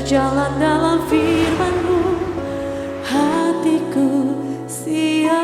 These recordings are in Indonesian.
berjalan dalam firman-Mu, hatiku siap.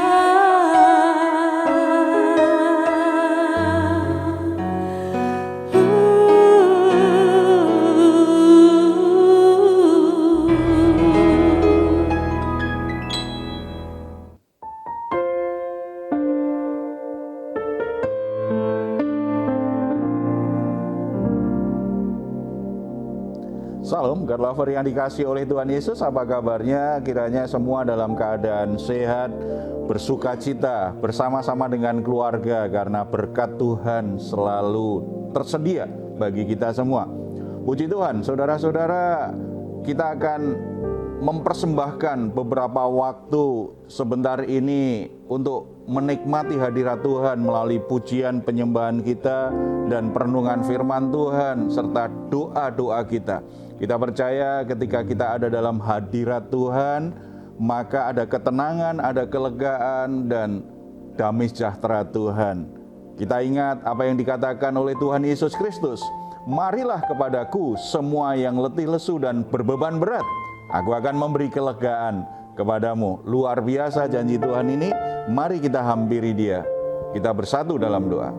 Salam, God lover yang dikasih oleh Tuhan Yesus, apa kabarnya? Kiranya semua dalam keadaan sehat, bersuka cita, bersama-sama dengan keluarga, karena berkat Tuhan selalu tersedia bagi kita semua. Puji Tuhan, saudara-saudara, kita akan mempersembahkan beberapa waktu sebentar ini untuk menikmati hadirat Tuhan melalui pujian penyembahan kita dan perenungan firman Tuhan serta doa-doa kita. Kita percaya ketika kita ada dalam hadirat Tuhan, maka ada ketenangan, ada kelegaan, dan damai sejahtera Tuhan. Kita ingat apa yang dikatakan oleh Tuhan Yesus Kristus, "Marilah kepadaku semua yang letih lesu dan berbeban berat, aku akan memberi kelegaan kepadamu." Luar biasa janji Tuhan ini, mari kita hampiri Dia. Kita bersatu dalam doa.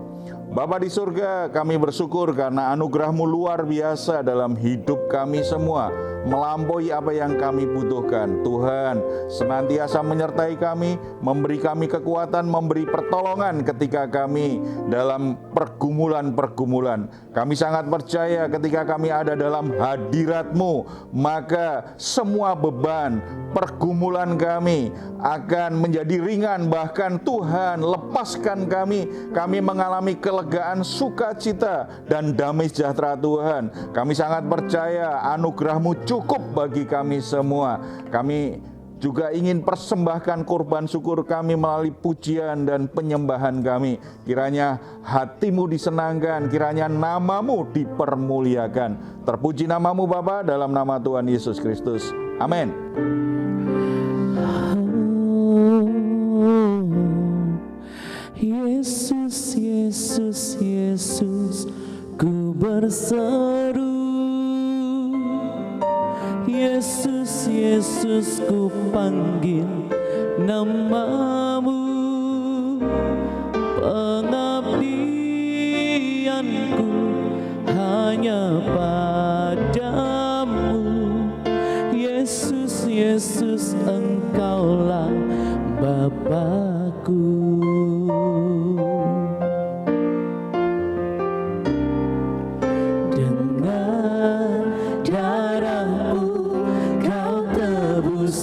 Bapa di surga, kami bersyukur karena anugerah-Mu luar biasa dalam hidup kami semua, melampaui apa yang kami butuhkan. Tuhan senantiasa menyertai kami, memberi kami kekuatan, memberi pertolongan ketika kami dalam pergumulan-pergumulan. Kami sangat percaya ketika kami ada dalam hadirat-Mu, maka semua beban, pergumulan kami akan menjadi ringan. Bahkan Tuhan lepaskan kami mengalami kelegaan, sukacita, dan damai sejahtera Tuhan. Kami sangat percaya anugerah-Mu cukup bagi kami semua. Kami juga ingin persembahkan korban syukur kami melalui pujian dan penyembahan kami. Kiranya hati-Mu disenangkan, kiranya nama-Mu dipermuliakan. Terpuji nama-Mu Bapa, dalam nama Tuhan Yesus Kristus. Amin. Yesus, Yesus, Yesus, ku berseru. Yesus, Yesus, ku panggil nama-Mu. Pengabdianku hanya padamu. Yesus, Yesus, Engkaulah Bapa-Ku.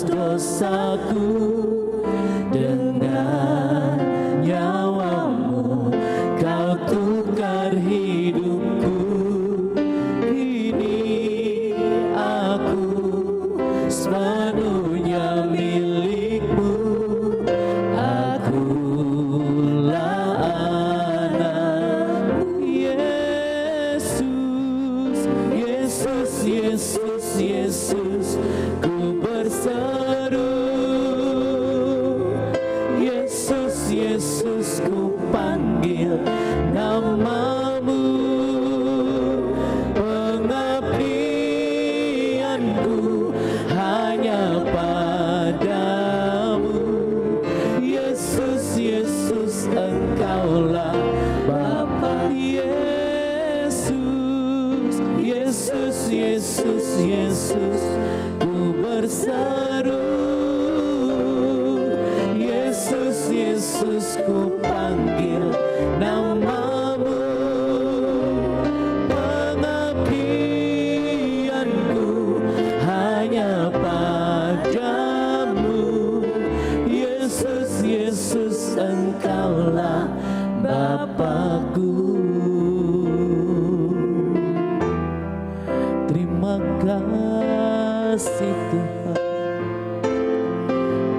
Dosaku, dengan nyawa-Mu Kau tukar hidupku. Kini aku sepenuhnya milik-Mu. Akulah anak-Mu. Yesus, Yesus, Yesus, Yesus, ku berseru. Yesus, ku panggil nama-Mu. Pengabdianku hanya padamu. Yesus, Yesus, Engkaulah Bapa. Yesus, Yesus, Yesus, Yesus, ku berseru. Yesus, ku panggil nama-Mu. Pengabdianku hanya padamu. Yesus, Yesus, Engkaulah Bapa-Ku. Terima kasih Tuhan,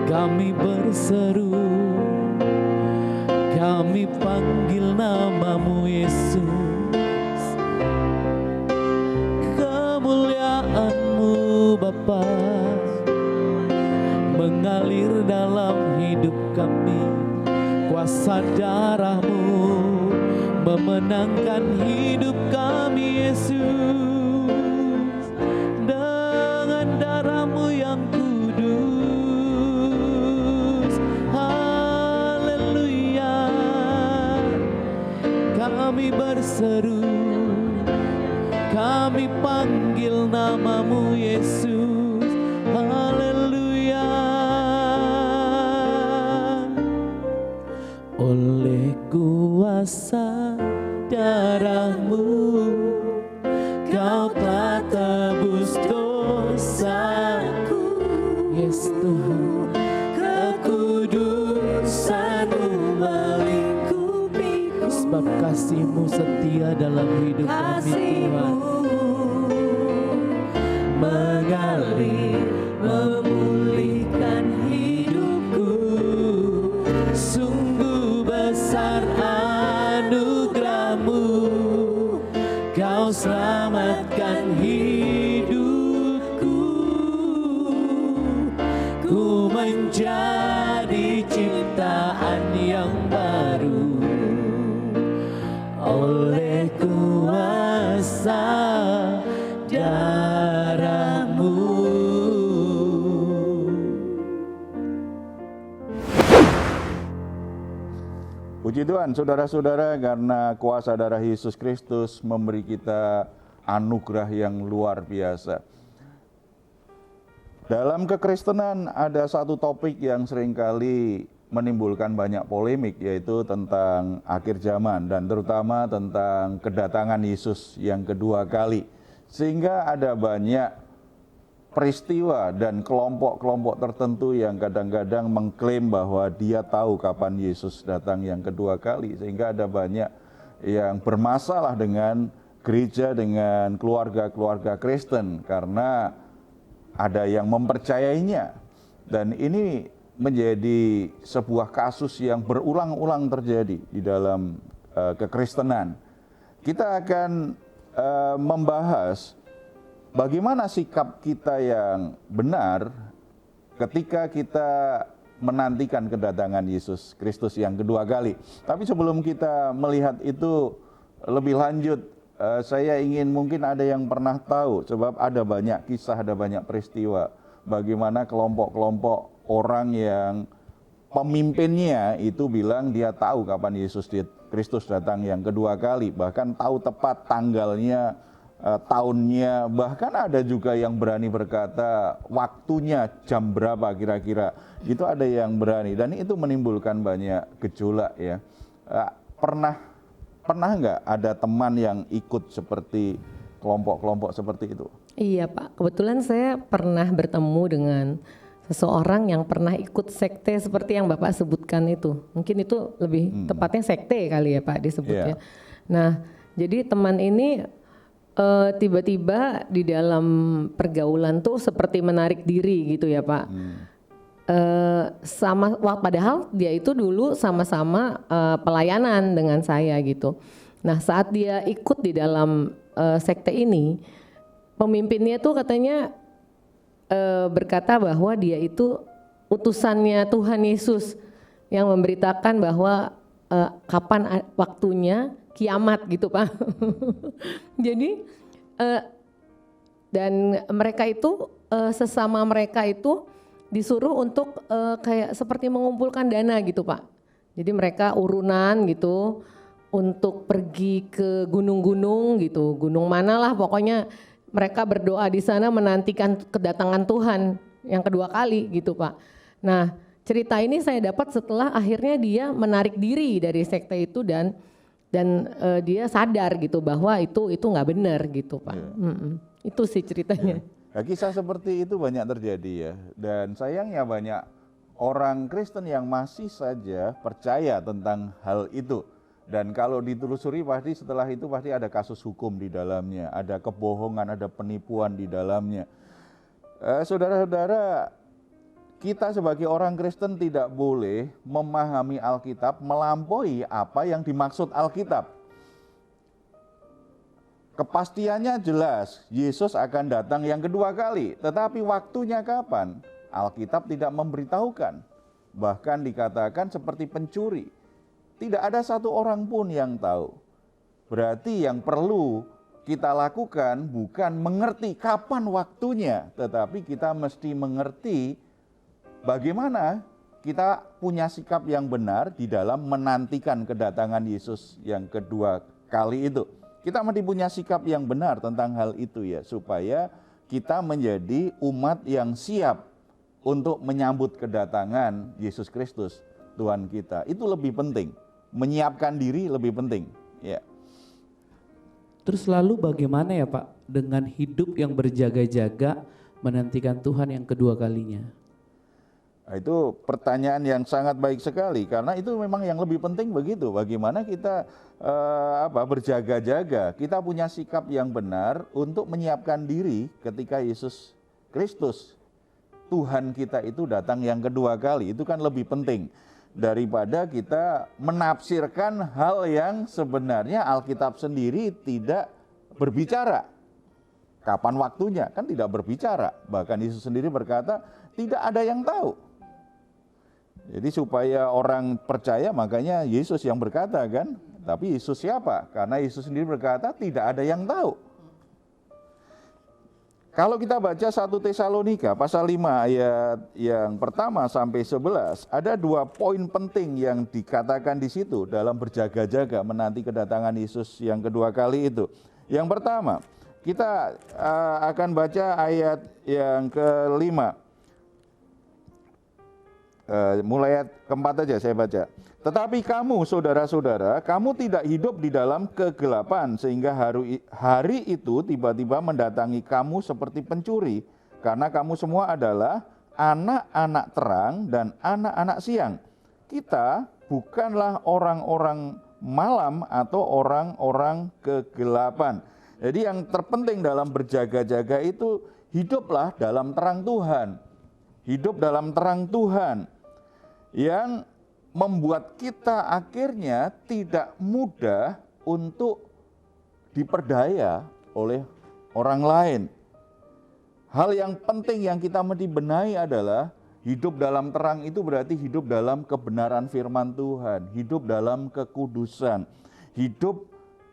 kami berseru, kami panggil nama-Mu Yesus. Kemuliaan-Mu Bapa mengalir dalam hidup kami. Kuasa darah-Mu memenangkan hidup kami Yesus. berseru, kami panggil namamu Yesus. Haleluya. Oleh kuasa darahmu, kau telah tebus dosaku. Yes Tuhan, kekudusanmu melingkupiku. Sebab kasih-Mu setia dalam hidup kami Tuhan. Mengalir, memulihkan hidupku. Sungguh besar anugerah-Mu, kau selamatkan hidupku. Ku menjadi ciptaan yang baru oleh kuasa darah-Mu. Puji Tuhan, saudara-saudara, karena kuasa darah Yesus Kristus memberi kita anugerah yang luar biasa. Dalam kekristenan ada satu topik yang seringkali menimbulkan banyak polemik, yaitu tentang akhir zaman dan terutama tentang kedatangan Yesus yang kedua kali. Sehingga ada banyak peristiwa dan kelompok-kelompok tertentu yang kadang-kadang mengklaim bahwa dia tahu kapan Yesus datang yang kedua kali. Sehingga ada banyak yang bermasalah dengan gereja, dengan keluarga-keluarga Kristen karena ada yang mempercayainya. Dan ini menjadi sebuah kasus yang berulang-ulang terjadi di dalam kekristenan. Kita akan membahas bagaimana sikap kita yang benar ketika kita menantikan kedatangan Yesus Kristus yang kedua kali. Tapi sebelum kita melihat itu lebih lanjut, saya ingin, mungkin ada yang pernah tahu, sebab ada banyak kisah, ada banyak peristiwa, bagaimana kelompok-kelompok orang yang pemimpinnya itu bilang dia tahu kapan Yesus Kristus datang yang kedua kali, bahkan tahu tepat tanggalnya, tahunnya, bahkan ada juga yang berani berkata waktunya jam berapa kira-kira. Itu ada yang berani, dan itu menimbulkan banyak gejolak ya. Pernah nggak ada teman yang ikut seperti kelompok-kelompok seperti itu? Iya Pak, kebetulan saya pernah bertemu dengan seseorang yang pernah ikut sekte seperti yang Bapak sebutkan itu. Mungkin itu lebih tepatnya sekte kali ya Pak disebutnya. Nah, jadi teman ini tiba-tiba di dalam pergaulan tuh seperti menarik diri gitu ya Pak. Padahal dia itu dulu sama-sama pelayanan dengan saya gitu. Nah, saat dia ikut di dalam sekte ini, pemimpinnya tuh katanya berkata bahwa dia itu utusannya Tuhan Yesus yang memberitakan bahwa kapan waktunya kiamat gitu Pak. Jadi dan mereka itu sesama mereka itu disuruh untuk kayak seperti mengumpulkan dana gitu Pak. Jadi mereka urunan gitu untuk pergi ke gunung-gunung gitu, gunung mana lah pokoknya. Mereka berdoa di sana menantikan kedatangan Tuhan yang kedua kali gitu Pak. Nah, cerita ini saya dapat setelah akhirnya dia menarik diri dari sekte itu dan dia sadar gitu bahwa itu nggak benar gitu Pak. Itu sih ceritanya. Nah, kisah seperti itu banyak terjadi ya. Dan sayangnya banyak orang Kristen yang masih saja percaya tentang hal itu. Dan kalau ditelusuri pasti setelah itu pasti ada kasus hukum di dalamnya, ada kebohongan, ada penipuan di dalamnya. Saudara-saudara, kita sebagai orang Kristen tidak boleh memahami Alkitab melampaui apa yang dimaksud Alkitab. Kepastiannya jelas, Yesus akan datang yang kedua kali, tetapi waktunya kapan? Alkitab tidak memberitahukan. Bahkan dikatakan seperti pencuri. Tidak ada satu orang pun yang tahu. Berarti yang perlu kita lakukan bukan mengerti kapan waktunya, tetapi kita mesti mengerti bagaimana kita punya sikap yang benar di dalam menantikan kedatangan Yesus yang kedua kali itu. Kita mesti punya sikap yang benar tentang hal itu ya, supaya kita menjadi umat yang siap untuk menyambut kedatangan Yesus Kristus, Tuhan kita. Itu lebih penting, menyiapkan diri lebih penting. Ya. Terus lalu bagaimana ya Pak dengan hidup yang berjaga-jaga menantikan Tuhan yang kedua kalinya? Nah, itu pertanyaan yang sangat baik sekali, karena itu memang yang lebih penting begitu. Bagaimana kita berjaga-jaga, kita punya sikap yang benar untuk menyiapkan diri ketika Yesus Kristus, Tuhan kita itu datang yang kedua kali. Itu kan lebih penting daripada kita menafsirkan hal yang sebenarnya Alkitab sendiri tidak berbicara. Kapan waktunya? Kan tidak berbicara. Bahkan Yesus sendiri berkata, tidak ada yang tahu. Jadi supaya orang percaya, makanya Yesus yang berkata kan. Tapi Yesus siapa? Karena Yesus sendiri berkata tidak ada yang tahu. Kalau kita baca 1 Tesalonika pasal 5 ayat yang pertama sampai 11, ada 2 poin penting yang dikatakan di situ dalam berjaga-jaga menanti kedatangan Yesus yang kedua kali itu. Yang pertama, kita akan baca ayat yang kelima. Mulai ayat keempat aja saya baca. Tetapi kamu saudara-saudara, kamu tidak hidup di dalam kegelapan sehingga hari itu tiba-tiba mendatangi kamu seperti pencuri, karena kamu semua adalah anak-anak terang dan anak-anak siang. Kita bukanlah orang-orang malam atau orang-orang kegelapan. Jadi yang terpenting dalam berjaga-jaga itu hiduplah dalam terang Tuhan. Hidup dalam terang Tuhan yang membuat kita akhirnya tidak mudah untuk diperdaya oleh orang lain. Hal yang penting yang kita mesti benahi adalah hidup dalam terang itu berarti hidup dalam kebenaran firman Tuhan, hidup dalam kekudusan, hidup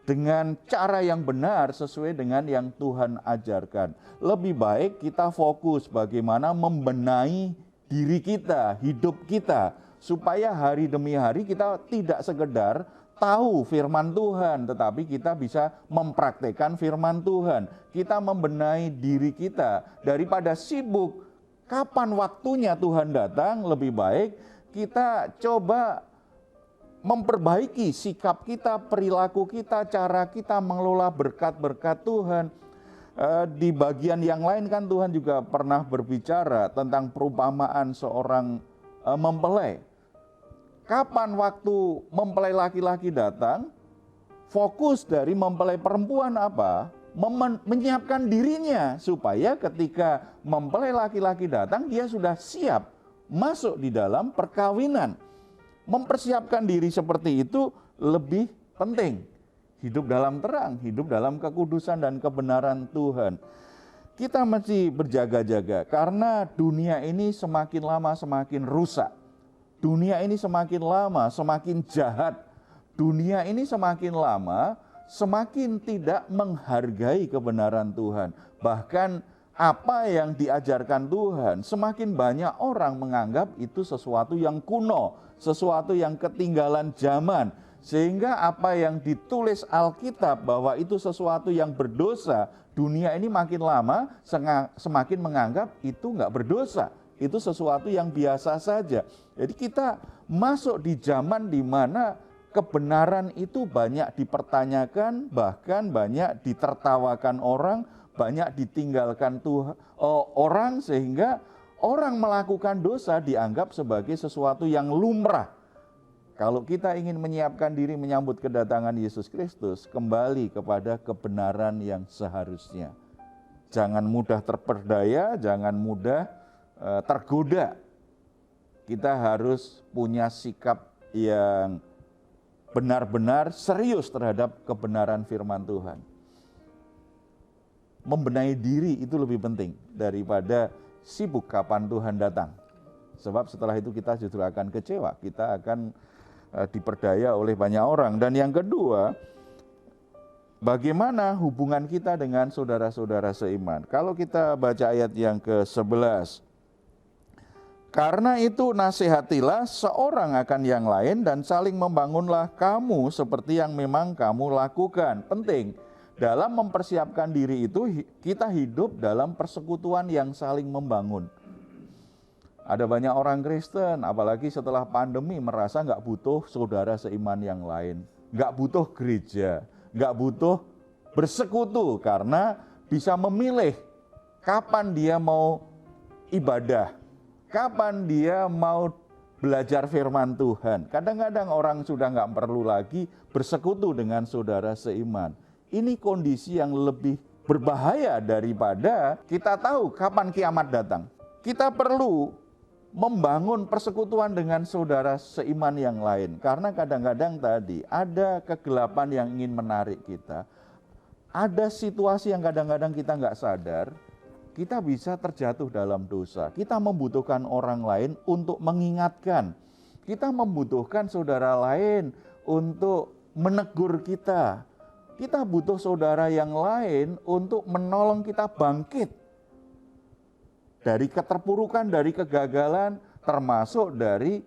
dengan cara yang benar sesuai dengan yang Tuhan ajarkan. Lebih baik kita fokus bagaimana membenahi diri kita, hidup kita, supaya hari demi hari kita tidak sekedar tahu firman Tuhan, tetapi kita bisa mempraktekkan firman Tuhan. Kita membenahi diri kita daripada sibuk kapan waktunya Tuhan datang, lebih baik kita coba memperbaiki sikap kita, perilaku kita, cara kita mengelola berkat-berkat Tuhan. Di bagian yang lain kan Tuhan juga pernah berbicara tentang perumpamaan seorang mempelai. Kapan waktu mempelai laki-laki datang, fokus dari mempelai perempuan apa? Menyiapkan dirinya supaya ketika mempelai laki-laki datang, dia sudah siap masuk di dalam perkawinan. Mempersiapkan diri seperti itu lebih penting. Hidup dalam terang, hidup dalam kekudusan dan kebenaran Tuhan. Kita mesti berjaga-jaga karena dunia ini semakin lama semakin rusak. Dunia ini semakin lama semakin jahat. Dunia ini semakin lama semakin tidak menghargai kebenaran Tuhan. Bahkan apa yang diajarkan Tuhan, semakin banyak orang menganggap itu sesuatu yang kuno, sesuatu yang ketinggalan zaman. Sehingga apa yang ditulis Alkitab bahwa itu sesuatu yang berdosa, dunia ini makin lama semakin menganggap itu enggak berdosa. Itu sesuatu yang biasa saja. Jadi kita masuk di zaman di mana kebenaran itu banyak dipertanyakan, bahkan banyak ditertawakan orang, banyak ditinggalkan orang, sehingga orang melakukan dosa dianggap sebagai sesuatu yang lumrah. Kalau kita ingin menyiapkan diri menyambut kedatangan Yesus Kristus, kembali kepada kebenaran yang seharusnya. Jangan mudah terperdaya, jangan mudah tergoda. Kita harus punya sikap yang benar-benar serius terhadap kebenaran firman Tuhan. Membenahi diri itu lebih penting daripada sibuk kapan Tuhan datang. Sebab setelah itu kita justru akan kecewa, kita akan diperdaya oleh banyak orang. Dan yang kedua, bagaimana hubungan kita dengan saudara-saudara seiman. Kalau kita baca ayat yang ke-11, Karena itu nasihatilah seorang akan yang lain dan saling membangunlah kamu seperti yang memang kamu lakukan. Penting, dalam mempersiapkan diri itu kita hidup dalam persekutuan yang saling membangun. Ada banyak orang Kristen, apalagi setelah pandemi merasa nggak butuh saudara seiman yang lain. Nggak butuh gereja, nggak butuh bersekutu karena bisa memilih kapan dia mau ibadah, kapan dia mau belajar firman Tuhan. Kadang-kadang orang sudah nggak perlu lagi bersekutu dengan saudara seiman. Ini kondisi yang lebih berbahaya daripada kita tahu kapan kiamat datang. Kita perlu membangun persekutuan dengan saudara seiman yang lain. Karena kadang-kadang tadi ada kegelapan yang ingin menarik kita. Ada situasi yang kadang-kadang kita nggak sadar, kita bisa terjatuh dalam dosa. Kita membutuhkan orang lain untuk mengingatkan. Kita membutuhkan saudara lain untuk menegur kita. Kita butuh saudara yang lain untuk menolong kita bangkit dari keterpurukan, dari kegagalan, termasuk dari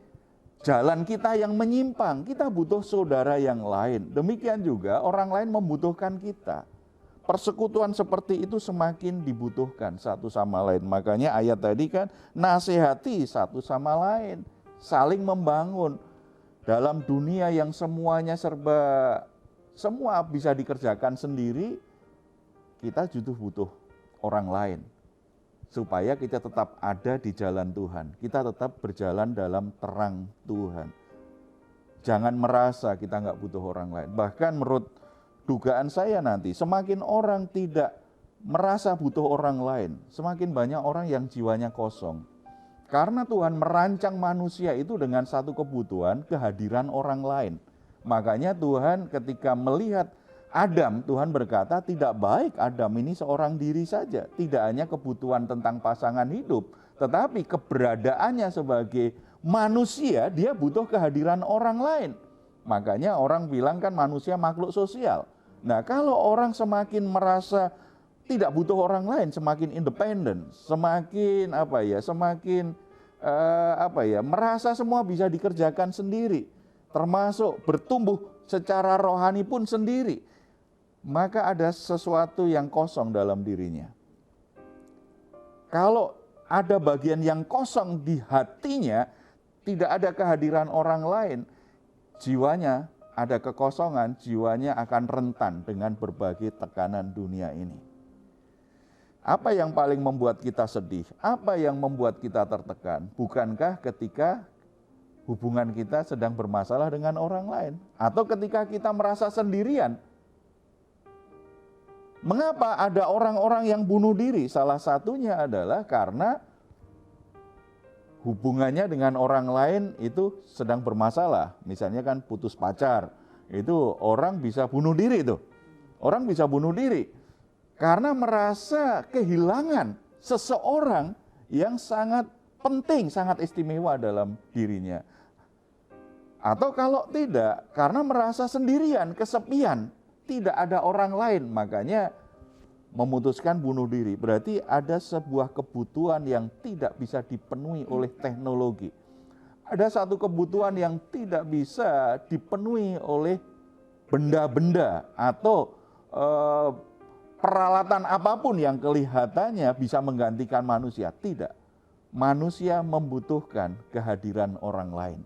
jalan kita yang menyimpang. Kita butuh saudara yang lain. Demikian juga orang lain membutuhkan kita. Persekutuan seperti itu semakin dibutuhkan satu sama lain. Makanya ayat tadi kan nasihati satu sama lain, saling membangun. Dalam dunia yang semuanya semua bisa dikerjakan sendiri, kita juga butuh orang lain. Supaya kita tetap ada di jalan Tuhan. Kita tetap berjalan dalam terang Tuhan. Jangan merasa kita nggak butuh orang lain. Bahkan menurut dugaan saya nanti, semakin orang tidak merasa butuh orang lain, semakin banyak orang yang jiwanya kosong. Karena Tuhan merancang manusia itu dengan satu kebutuhan, kehadiran orang lain. Makanya Tuhan ketika melihat Adam, Tuhan berkata tidak baik Adam ini seorang diri saja. Tidak hanya kebutuhan tentang pasangan hidup, tetapi keberadaannya sebagai manusia, dia butuh kehadiran orang lain. Makanya orang bilang kan manusia makhluk sosial. Nah, kalau orang semakin merasa tidak butuh orang lain, semakin independen, semakin merasa semua bisa dikerjakan sendiri, termasuk bertumbuh secara rohani pun sendiri. Maka ada sesuatu yang kosong dalam dirinya. Kalau ada bagian yang kosong di hatinya, tidak ada kehadiran orang lain, jiwanya ada kekosongan, jiwanya akan rentan dengan berbagai tekanan dunia ini. Apa yang paling membuat kita sedih? Apa yang membuat kita tertekan? Bukankah ketika hubungan kita sedang bermasalah dengan orang lain? Atau ketika kita merasa sendirian? Mengapa ada orang-orang yang bunuh diri? Salah satunya adalah karena hubungannya dengan orang lain itu sedang bermasalah. Misalnya kan putus pacar, itu orang bisa bunuh diri itu. Orang bisa bunuh diri karena merasa kehilangan seseorang yang sangat penting, sangat istimewa dalam dirinya. Atau kalau tidak, karena merasa sendirian, kesepian, tidak ada orang lain, makanya memutuskan bunuh diri. Berarti ada sebuah kebutuhan yang tidak bisa dipenuhi oleh teknologi. Ada satu kebutuhan yang tidak bisa dipenuhi oleh benda-benda atau peralatan apapun yang kelihatannya bisa menggantikan manusia. Tidak. Manusia membutuhkan kehadiran orang lain.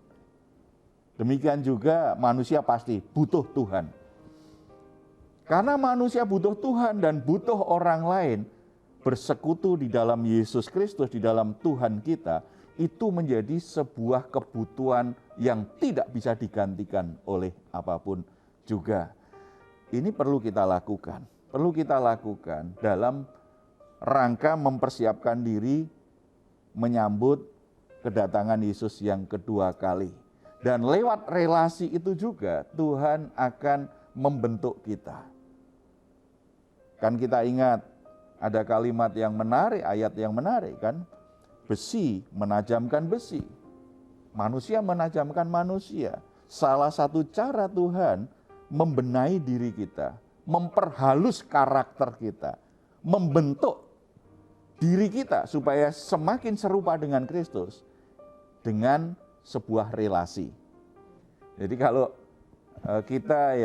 Demikian juga manusia pasti butuh Tuhan. Karena manusia butuh Tuhan dan butuh orang lain, bersekutu di dalam Yesus Kristus, di dalam Tuhan kita, itu menjadi sebuah kebutuhan yang tidak bisa digantikan oleh apapun juga. Ini perlu kita lakukan. Perlu kita lakukan dalam rangka mempersiapkan diri menyambut kedatangan Yesus yang kedua kali. Dan lewat relasi itu juga Tuhan akan membentuk kita. Kan kita ingat ada kalimat yang menarik, ayat yang menarik kan. Besi menajamkan besi. Manusia menajamkan manusia. Salah satu cara Tuhan membenahi diri kita, memperhalus karakter kita, membentuk diri kita supaya semakin serupa dengan Kristus, dengan sebuah relasi. Jadi kalau kita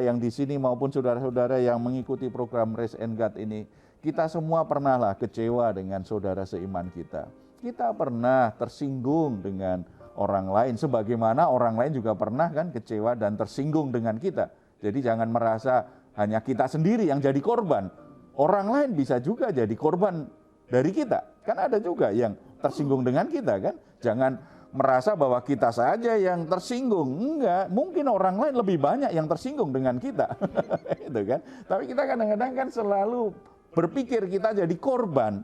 yang di sini maupun saudara-saudara yang mengikuti program Raise and Guide ini, kita semua pernahlah kecewa dengan saudara seiman kita. Kita pernah tersinggung dengan orang lain, sebagaimana orang lain juga pernah kan kecewa dan tersinggung dengan kita. Jadi jangan merasa hanya kita sendiri yang jadi korban. Orang lain bisa juga jadi korban dari kita. Kan ada juga yang tersinggung dengan kita kan. Jangan merasa bahwa kita saja yang tersinggung. Enggak, mungkin orang lain lebih banyak yang tersinggung dengan kita. Itu kan. Tapi kita kadang-kadang kan selalu berpikir kita jadi korban.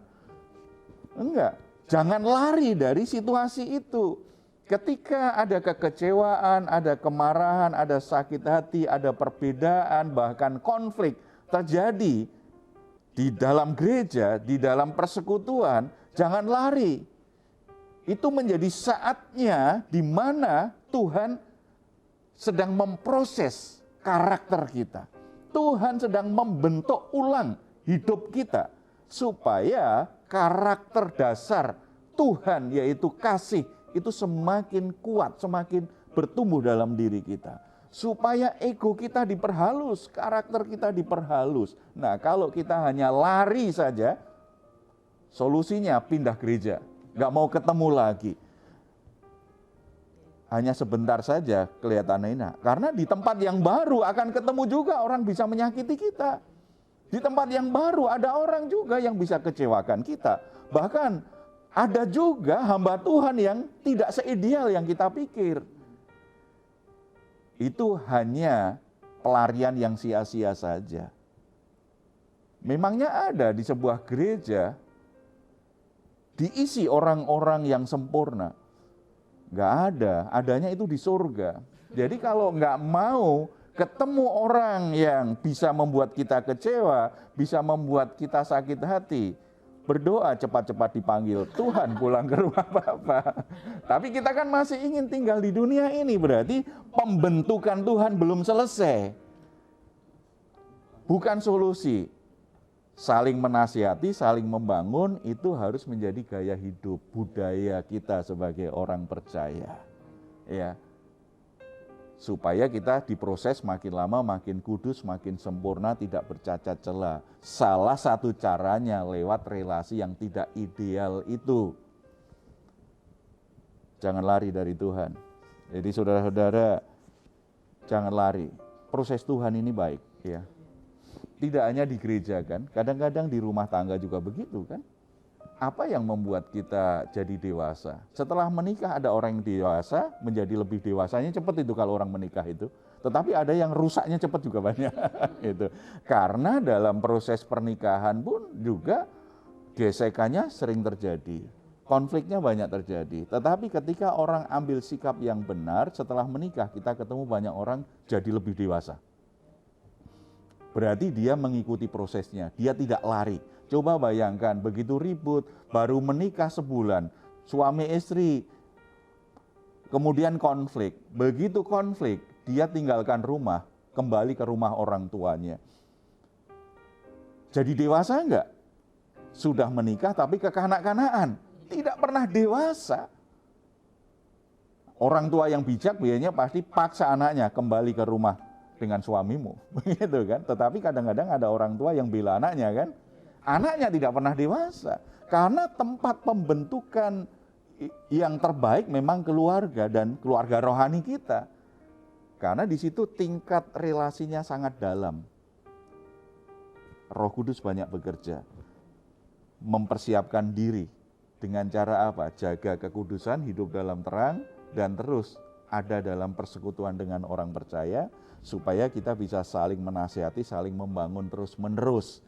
Enggak, jangan lari dari situasi itu. Ketika ada kekecewaan, ada kemarahan, ada sakit hati, ada perbedaan, bahkan konflik terjadi di dalam gereja, di dalam persekutuan, jangan lari. Itu menjadi saatnya di mana Tuhan sedang memproses karakter kita. Tuhan sedang membentuk ulang hidup kita supaya karakter dasar Tuhan yaitu kasih itu semakin kuat, semakin bertumbuh dalam diri kita. Supaya ego kita diperhalus, karakter kita diperhalus. Nah, kalau kita hanya lari saja, solusinya pindah gereja. Nggak mau ketemu lagi. Hanya sebentar saja kelihatan enak. Karena di tempat yang baru akan ketemu juga orang bisa menyakiti kita. Di tempat yang baru ada orang juga yang bisa kecewakan kita. Bahkan ada juga hamba Tuhan yang tidak seideal yang kita pikir. Itu hanya pelarian yang sia-sia saja. Memangnya ada di sebuah gereja diisi orang-orang yang sempurna? Nggak ada, adanya itu di surga. Jadi kalau nggak mau ketemu orang yang bisa membuat kita kecewa, bisa membuat kita sakit hati, berdoa cepat-cepat dipanggil Tuhan pulang ke rumah Bapa. Tapi kita kan masih ingin tinggal di dunia ini, berarti pembentukan Tuhan belum selesai. Bukan solusi. Saling menasihati, saling membangun, itu harus menjadi gaya hidup, budaya kita sebagai orang percaya. Ya. Supaya kita diproses makin lama makin kudus, makin sempurna, tidak bercacat celah. Salah satu caranya lewat relasi yang tidak ideal itu. Jangan lari dari Tuhan. Jadi saudara-saudara, jangan lari. Proses Tuhan ini baik, ya. Tidak hanya di gereja kan, kadang-kadang di rumah tangga juga begitu kan. Apa yang membuat kita jadi dewasa? Setelah menikah ada orang yang dewasa, menjadi lebih dewasanya cepat itu kalau orang menikah itu. Tetapi ada yang rusaknya cepat juga banyak. Gitu. Karena dalam proses pernikahan pun juga gesekannya sering terjadi. Konfliknya banyak terjadi. Tetapi ketika orang ambil sikap yang benar, setelah menikah kita ketemu banyak orang jadi lebih dewasa. Berarti dia mengikuti prosesnya, dia tidak lari. Coba bayangkan, begitu ribut, baru menikah sebulan, suami istri, kemudian konflik. Begitu konflik, dia tinggalkan rumah, kembali ke rumah orang tuanya. Jadi dewasa enggak? Sudah menikah tapi kekanak-kanakan, tidak pernah dewasa. Orang tua yang bijak biasanya pasti paksa anaknya kembali ke rumah dengan suamimu, begitu kan? Tetapi kadang-kadang ada orang tua yang bela anaknya kan? Anaknya tidak pernah dewasa. Karena tempat pembentukan yang terbaik memang keluarga dan keluarga rohani kita. Karena di situ tingkat relasinya sangat dalam. Roh Kudus banyak bekerja. Mempersiapkan diri dengan cara apa? Jaga kekudusan, hidup dalam terang, dan terus ada dalam persekutuan dengan orang percaya, supaya kita bisa saling menasihati, saling membangun terus-menerus.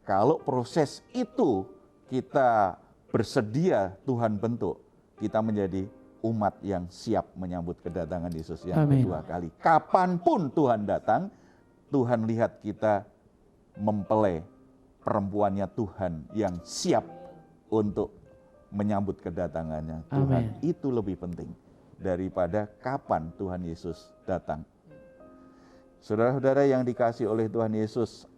Kalau proses itu kita bersedia Tuhan bentuk, kita menjadi umat yang siap menyambut kedatangan Yesus yang kedua kali. Kapanpun Tuhan datang, Tuhan lihat kita mempelai perempuannya Tuhan yang siap untuk menyambut kedatangannya Tuhan. Itu lebih penting daripada kapan Tuhan Yesus datang. Saudara-saudara yang dikasihi oleh Tuhan Yesus,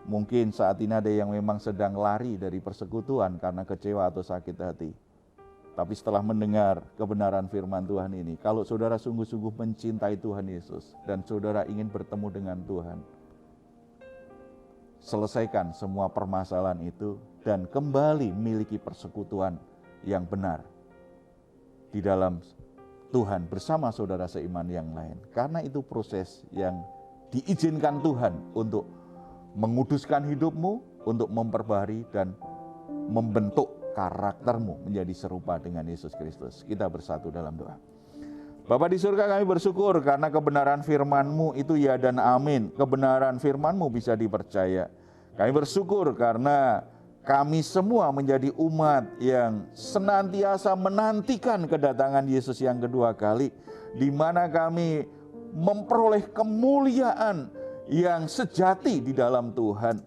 mungkin saat ini ada yang memang sedang lari dari persekutuan karena kecewa atau sakit hati. Tapi setelah mendengar kebenaran firman Tuhan ini, kalau saudara sungguh-sungguh mencintai Tuhan Yesus dan saudara ingin bertemu dengan Tuhan, selesaikan semua permasalahan itu dan kembali miliki persekutuan yang benar di dalam Tuhan bersama saudara seiman yang lain. Karena itu proses yang diizinkan Tuhan untuk menguduskan hidupmu, untuk memperbaharui dan membentuk karaktermu menjadi serupa dengan Yesus Kristus. Kita bersatu dalam doa. Bapa di surga, kami bersyukur karena kebenaran firman-Mu itu ya dan amin. Kebenaran firman-Mu bisa dipercaya. Kami bersyukur karena kami semua menjadi umat yang senantiasa menantikan kedatangan Yesus yang kedua kali, di mana kami memperoleh kemuliaan yang sejati di dalam Tuhan.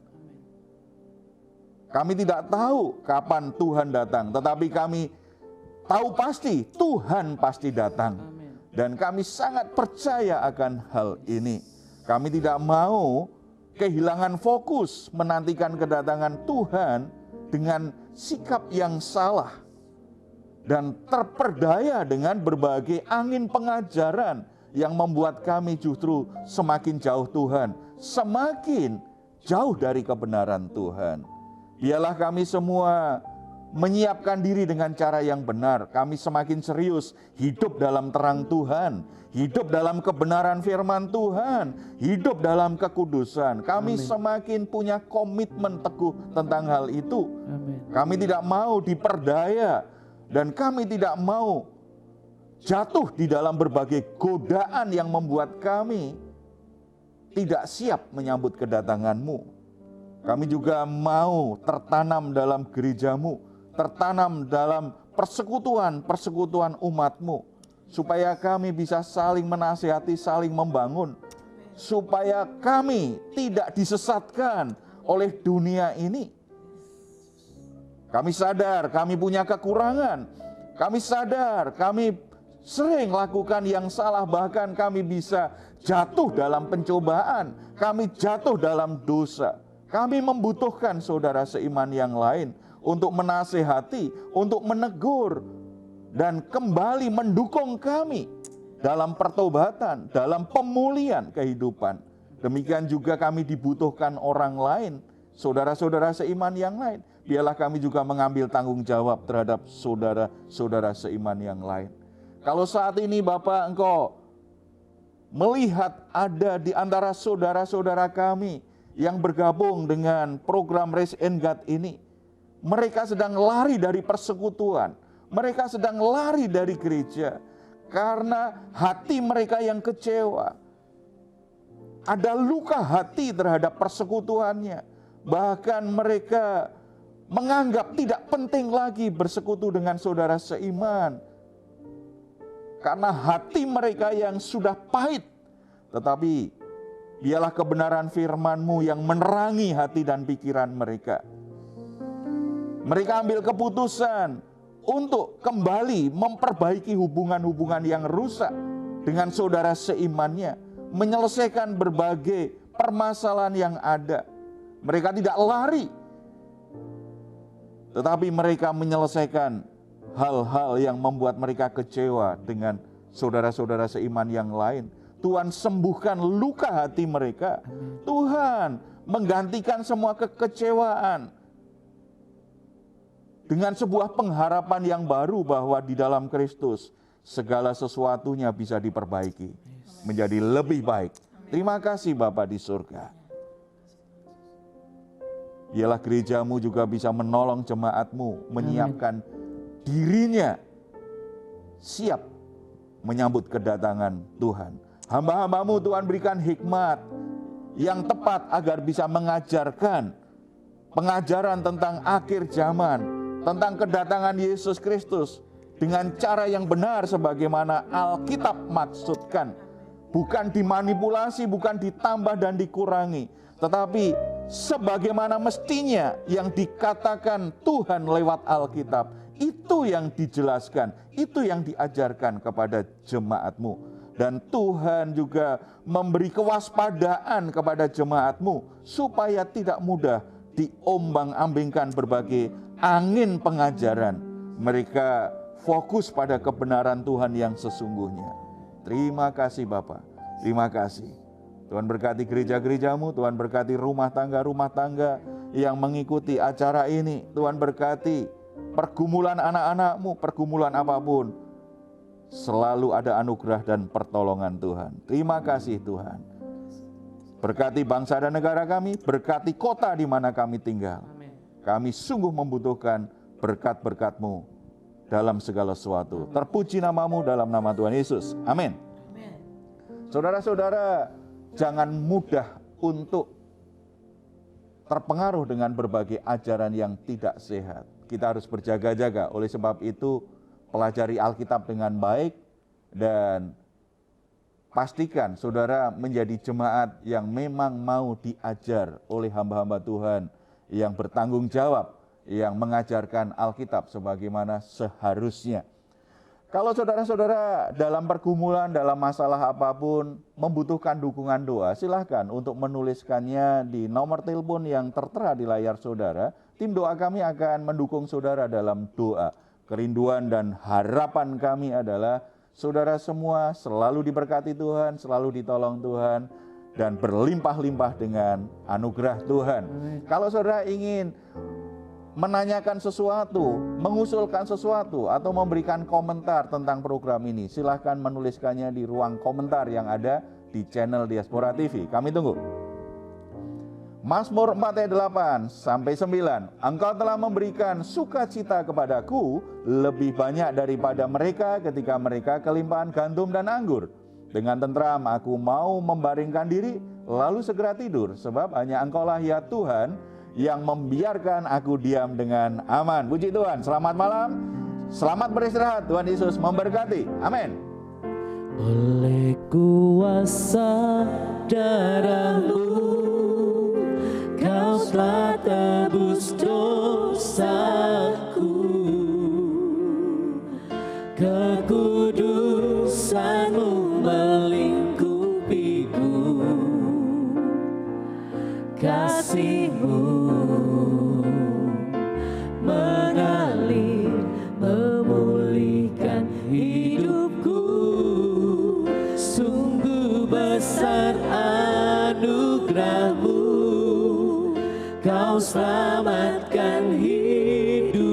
Kami tidak tahu kapan Tuhan datang, tetapi kami tahu pasti Tuhan pasti datang. Dan kami sangat percaya akan hal ini. Kami tidak mau kehilangan fokus menantikan kedatangan Tuhan dengan sikap yang salah dan terperdaya dengan berbagai angin pengajaran yang membuat kami justru semakin jauh Tuhan, semakin jauh dari kebenaran Tuhan. Biarlah kami semua menyiapkan diri dengan cara yang benar. Kami semakin serius hidup dalam terang Tuhan, hidup dalam kebenaran firman Tuhan, hidup dalam kekudusan. Kami semakin punya komitmen teguh tentang hal itu. Kami tidak mau diperdaya dan kami tidak mau jatuh di dalam berbagai godaan yang membuat kami tidak siap menyambut kedatangan-Mu. Kami juga mau tertanam dalam gereja-Mu, tertanam dalam persekutuan umat-Mu, supaya kami bisa saling menasihati, saling membangun, supaya kami tidak disesatkan oleh dunia ini. Kami sadar kami punya kekurangan, kami sadar kami sering lakukan yang salah, bahkan kami bisa jatuh dalam pencobaan, kami jatuh dalam dosa. Kami membutuhkan saudara seiman yang lain untuk menasehati, untuk menegur, dan kembali mendukung kami dalam pertobatan, dalam pemulihan kehidupan. Demikian juga kami dibutuhkan orang lain, saudara-saudara seiman yang lain. Biarlah kami juga mengambil tanggung jawab terhadap saudara-saudara seiman yang lain. Kalau saat ini Bapak Engkau melihat ada di antara saudara-saudara kami yang bergabung dengan program Raise and Guide ini, mereka sedang lari dari persekutuan, mereka sedang lari dari gereja, karena hati mereka yang kecewa. Ada luka hati terhadap persekutuannya, bahkan mereka menganggap tidak penting lagi bersekutu dengan saudara seiman, karena hati mereka yang sudah pahit. Tetapi biarlah kebenaran firman-Mu yang menerangi hati dan pikiran mereka. Mereka ambil keputusan untuk kembali memperbaiki hubungan-hubungan yang rusak dengan saudara seimannya, menyelesaikan berbagai permasalahan yang ada. Mereka tidak lari, tetapi mereka menyelesaikan hal-hal yang membuat mereka kecewa dengan saudara-saudara seiman yang lain. Tuhan sembuhkan luka hati mereka. Tuhan menggantikan semua kekecewaan dengan sebuah pengharapan yang baru bahwa di dalam Kristus segala sesuatunya bisa diperbaiki menjadi lebih baik. Terima kasih Bapa di surga. Biarlah gereja-Mu juga bisa menolong jemaat-Mu menyiapkan dirinya siap menyambut kedatangan Tuhan. Hamba-hamba-Mu Tuhan berikan hikmat yang tepat agar bisa mengajarkan pengajaran tentang akhir zaman, tentang kedatangan Yesus Kristus dengan cara yang benar sebagaimana Alkitab maksudkan. Bukan dimanipulasi, bukan ditambah dan dikurangi, tetapi sebagaimana mestinya yang dikatakan Tuhan lewat Alkitab. Itu yang dijelaskan, itu yang diajarkan kepada jemaat-Mu. Dan Tuhan juga memberi kewaspadaan kepada jemaat-Mu supaya tidak mudah diombang-ambingkan berbagai angin pengajaran. Mereka fokus pada kebenaran Tuhan yang sesungguhnya. Terima kasih Bapa, terima kasih. Tuhan berkati gereja-gerejamu, Tuhan berkati rumah tangga yang mengikuti acara ini. Tuhan berkati pergumulan anak-anakmu, pergumulan apapun. Selalu ada anugerah dan pertolongan Tuhan. Terima kasih Tuhan. Berkati bangsa dan negara kami, berkati kota di mana kami tinggal. Kami sungguh membutuhkan berkat-berkat-Mu dalam segala sesuatu. Terpuji namamu dalam nama Tuhan Yesus. Amin. Saudara-saudara, jangan mudah untuk terpengaruh dengan berbagai ajaran yang tidak sehat. Kita harus berjaga-jaga. Oleh sebab itu, pelajari Alkitab dengan baik dan pastikan saudara menjadi jemaat yang memang mau diajar oleh hamba-hamba Tuhan yang bertanggung jawab, yang mengajarkan Alkitab sebagaimana seharusnya. Kalau saudara-saudara dalam pergumulan, dalam masalah apapun membutuhkan dukungan doa, silahkan untuk menuliskannya di nomor telepon yang tertera di layar saudara. Tim doa kami akan mendukung saudara dalam doa. Kerinduan dan harapan kami adalah saudara semua selalu diberkati Tuhan, selalu ditolong Tuhan, dan berlimpah-limpah dengan anugerah Tuhan. Kalau saudara ingin menanyakan sesuatu, mengusulkan sesuatu, atau memberikan komentar tentang program ini, silahkan menuliskannya di ruang komentar yang ada di channel Diaspora TV. Kami tunggu. Mazmur 4 ayat 8 sampai 9. Engkau telah memberikan sukacita kepadaku lebih banyak daripada mereka ketika mereka kelimpahan gandum dan anggur. Dengan tentram aku mau membaringkan diri lalu segera tidur, sebab hanya Engkaulah ya Tuhan yang membiarkan aku diam dengan aman. Puji Tuhan. Selamat malam. Selamat beristirahat. Tuhan Yesus memberkati. Amin. Oleh kuasa darah-Mu Kau telah tebus dosaku, kekudusan-Mu melingkupiku, kasih-Mu mengalir memulihkan hidupku. Sungguh besar anugerah-Mu, Kau selamatkan hidupku.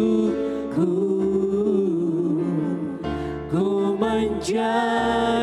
Ku menjadi